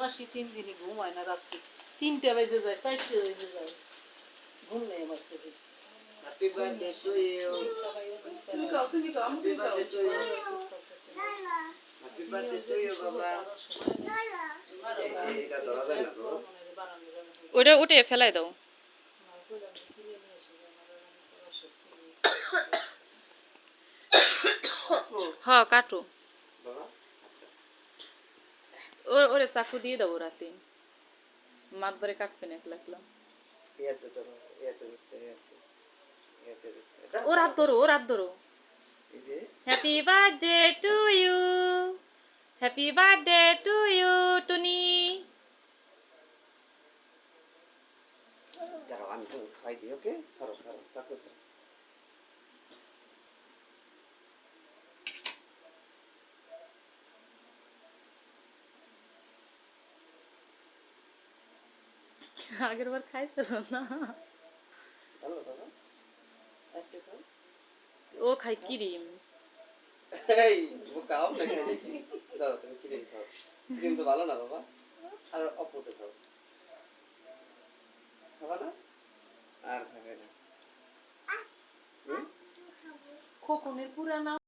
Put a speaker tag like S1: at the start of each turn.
S1: মাসি 3 দিনই ঘুম হয় না রাত্রে 3টা বেজে যায় 4টা বেজে যায় ঘুম নেই আমার ছেলে
S2: হ্যাপি বার্থডে টু ইউ
S1: তুমি গাও আমি গাও
S2: হ্যাপি বার্থডে টু ইউ বাবা এটা ধরা যায় না তো
S3: ওটা উঠে ফেলাই দাও হ্যাঁ কাটো
S2: বাবা
S3: ওরে চাকু দিয়ে দাও রাতে মাত ধরে কাটবে না একলা একলা
S2: ইয়াতে ধরো ইয়াতে ধরতে ইয়াতে ধরতে
S3: ওর হাত ধরো
S2: এই যে
S3: happy birthday to you happy birthday to you Tuni
S2: দাঁড়াও আমি তো খাই দিই ওকে সরো সরো চাকু সরো
S3: আগের বার খাইছিল না
S2: ভালো বাবা একটু খাও
S3: ও খাই ক্রিম
S2: এই ও খাও না খাই দেখি দাঁড়াও তুমি ক্রিম খাও ক্রিম তো ভালো না বাবা আর অপরটা খাও খাবা না আর খাবে না
S1: খোকনের পুরা নাম